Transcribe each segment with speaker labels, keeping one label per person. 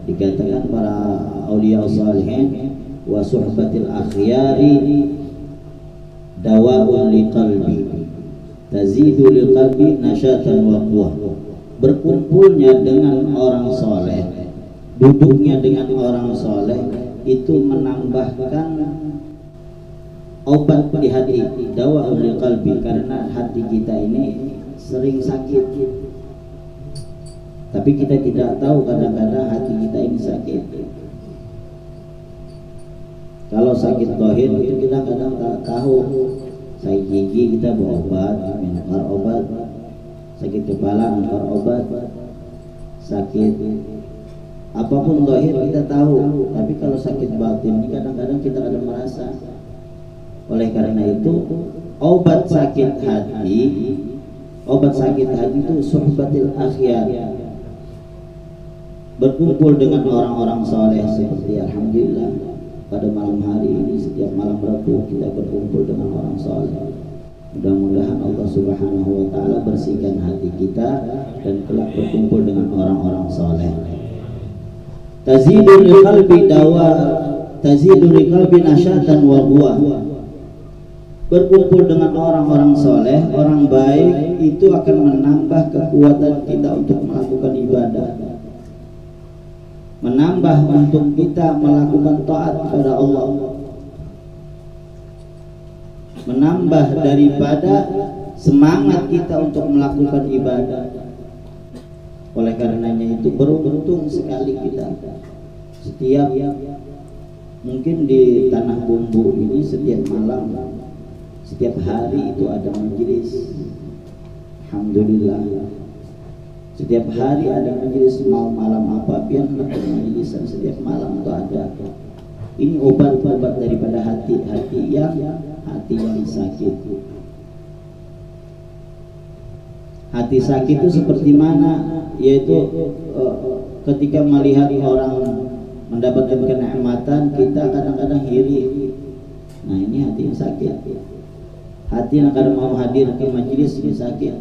Speaker 1: Dikatakan para auliya salihin, wa suhbatil akhyari dawa'un liqalbi tazidu liqalbi nasyatan wa quwwah. Berkumpulnya dengan orang soleh, duduknya dengan orang soleh itu menambahkan obat di hati, dawa'un liqalbi, karena hati kita ini sering sakit. Tapi kita tidak tahu kadang-kadang hati kita ini sakit. Kalau sakit dohir itu kita kadang tak tahu. Sakit gigi kita berobat, minum obat. Sakit kepala minum obat. Sakit apapun dohir kita tahu. Tapi kalau sakit batin ini kadang-kadang kita ada merasa. Oleh karena itu obat sakit hati itu suhbatil akhyar, berkumpul dengan orang-orang soleh. Seperti alhamdulillah pada malam hari ini, setiap malam Rabu kita berkumpul dengan orang soleh. Mudah-mudahan Allah Subhanahu wa ta'ala bersihkan hati kita dan kelak berkumpul dengan orang-orang soleh. Tazidu liqalbi dawa, tazidu liqalbi nasyatan wa quwwah. Berkumpul dengan orang-orang soleh, orang baik, itu akan menambah kekuatan kita untuk melakukan ibadah, menambah untuk kita melakukan taat kepada Allah, menambah daripada semangat kita untuk melakukan ibadah. Oleh karenanya itu beruntung sekali kita. Setiap mungkin di Tanah Bumbu ini setiap malam, setiap hari itu ada majelis. Alhamdulillah. Setiap hari ada majelis, mau malam apa biar ada majelisan, setiap malam itu ada. Ini obat-obat daripada hati yang sakit. Hati sakit itu seperti mana? Yaitu ketika melihat orang mendapatkan kenikmatan, kita kadang-kadang iri. Nah, ini hati yang sakit. Hati yang kadang mau hadir ke majelis ini sakit.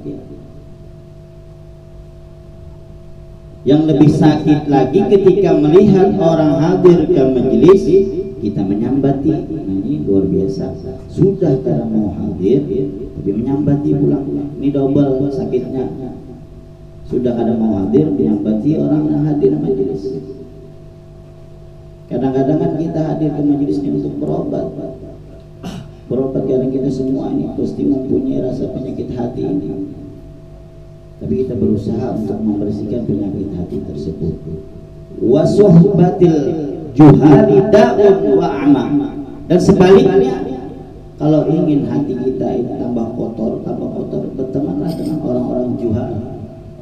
Speaker 1: Yang lebih sakit lagi ketika melihat orang hadir ke majelis, kita menyambati. Nah, ini luar biasa. Sudah kadang mau hadir tapi menyambati pulang. Ini double sakitnya. Sudah kadang mau hadir menyambati orang yang hadir majelis. Kadang-kadang kan kita hadir ke majelisnya untuk berobat. Berobat karena kita semua ini pasti mempunyai rasa penyakit hati ini. Tapi kita berusaha untuk membersihkan penyakit hati tersebut. Wa suhbatil juhali da'un wa ama. Dan sebaliknya, kalau ingin hati kita ini tambah kotor, bertemanlah dengan orang-orang juhal,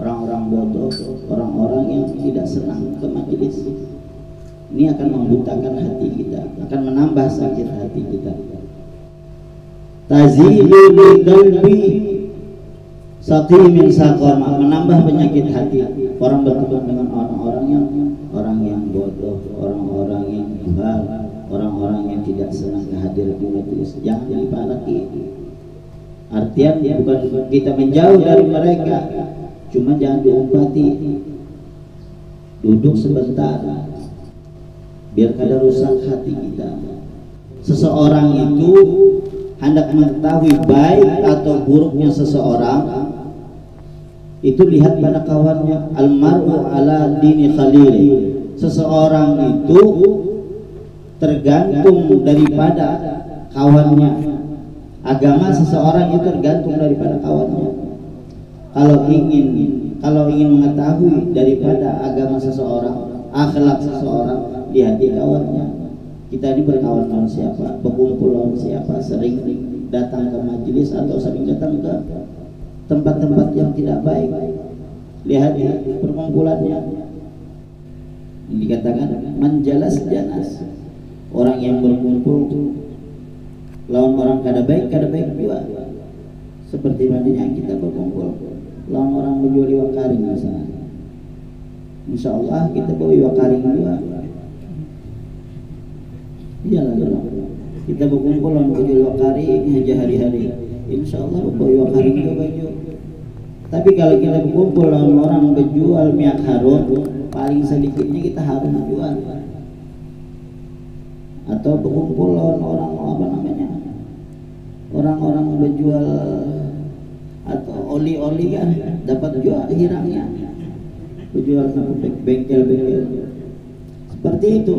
Speaker 1: orang-orang bodoh, orang-orang yang tidak senang ke majelis. Ini akan membutakan hati kita, akan menambah sakit hati kita. Tazilu qalbi saqimin saqama, menambah penyakit hati. Orang berteman dengan orang yang bodoh, orang-orang yang juhal, orang-orang yang tidak senang hadir di majelis. Jangan dipalaki. Artinya bukan kita menjauh dari mereka, cuma jangan diumpati. Duduk sebentar, biar kada rusak hati kita. Seseorang itu hendak mengetahui baik atau buruknya seseorang, itu lihat pada kawannya. Almaru ala dini khalili. Seseorang itu tergantung daripada kawannya. Agama seseorang itu tergantung daripada kawannya. Kalau ingin mengetahui daripada agama seseorang, akhlak seseorang, lihat di kawannya. Kita ini berkawan dengan siapa, berkumpul dengan siapa, sering datang ke majelis atau sering datang ke tempat-tempat yang tidak baik. Lihat ya perkumpulannya. Ini dikatakan menjalas janas. Orang yang berkumpul lawan orang kada baik juga. Seperti mana yang kita berkumpul lawan orang menjual iwak karing misalnya. Insya Allah kita bawa iwak karing juga. Iyalah kita berkumpul lawan menjual iwak karing aja hari-hari. Insya Allah bawa iwak karing juga baju. Tapi kalau kita berkumpul sama orang berjual minyak harum, paling sedikitnya kita harus jual. Atau berkumpul lawan orang apa namanya, orang-orang berjual atau oli-oli kan dapat jual hirangnya, berjual ke bengkel-bengkel seperti itu.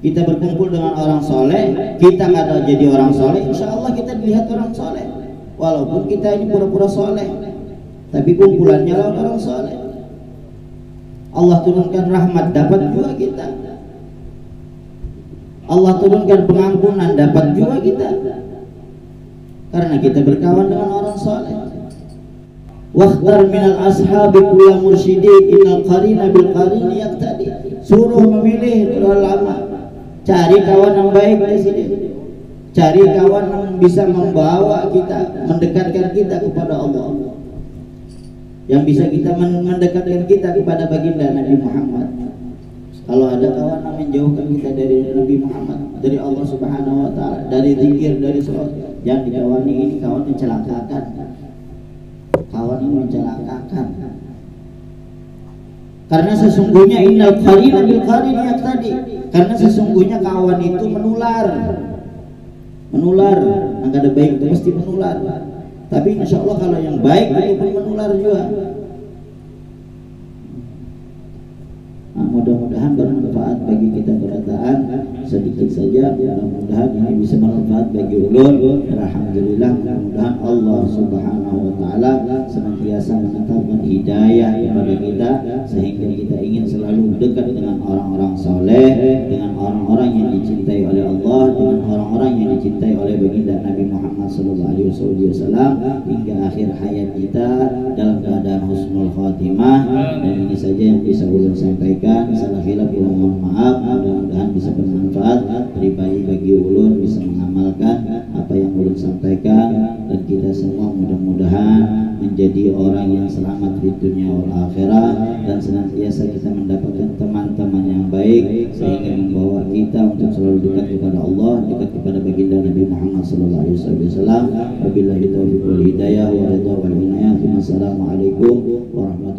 Speaker 1: Kita berkumpul dengan orang soleh, kita kada jadi orang soleh, insya Allah kita dilihat orang soleh. Walaupun kita ini pura-pura soleh, tapi kumpulannya lawan orang soleh. Allah turunkan rahmat, dapat juga kita. Allah turunkan pengampunan, dapat juga kita. Karena kita berkawan dengan orang soleh. Wakhtar minal ashabi kulla mursyidin innal qarina bil qarini yaqtadi. Suruh memilih ulama. Cari kawan yang baik di sini. Cari kawan yang bisa membawa kita, mendekatkan kita kepada Allah, yang bisa kita mendekatkan kita kepada baginda Nabi Muhammad. Kalau ada kawan yang menjauhkan kita dari Nabi Muhammad, dari Allah Subhanahu Wa Taala, dari zikir, dari sholat, yang dikawani ini kawan mencelakakan. Kawan ini mencelakakan. Karena sesungguhnya innal qarina bil qarini yaqtadi. Karena sesungguhnya kawan itu menular. Menular, yang ada baik itu pasti menular. Tapi insya Allah kalau yang baik itu pun menular juga. Nah, mudah-mudahan bermanfaat bagi kita berataan sedikit saja. Mudah-mudahan ini bisa bermanfaat bagi ulun. Alhamdulillah, mudah-mudahan Allah Subhanahu Wa Taala senantiasa menetapkan hidayah kepada kita sehingga kita ingin selalu dekat dengan orang-orang soleh, dengan orang-orang yang dicintai oleh Allah, dengan orang-orang yang dicintai oleh baginda Nabi Muhammad SAW hingga akhir hayat kita dalam keadaan husnul khatimah. Dan ini saja yang bisa ulun sampaikan. Salah khilaf mohon maaf. Mudah-mudahan bisa bermanfaat pribadi bagi ulun, bisa mengamalkan apa yang ulun sampaikan, dan kita semua mudah-mudahan menjadi orang yang selamat di dunia wal akhirah, dan senantiasa kita mendapatkan teman-teman yang baik sehingga membawa kita untuk selalu dekat kepada Allah, dekat kepada baginda Nabi Muhammad SAW. Wabillahi taufiq wal hidayah wa ridha wal inayah. Wassalamualaikum warahmatullahi wabarakatuh.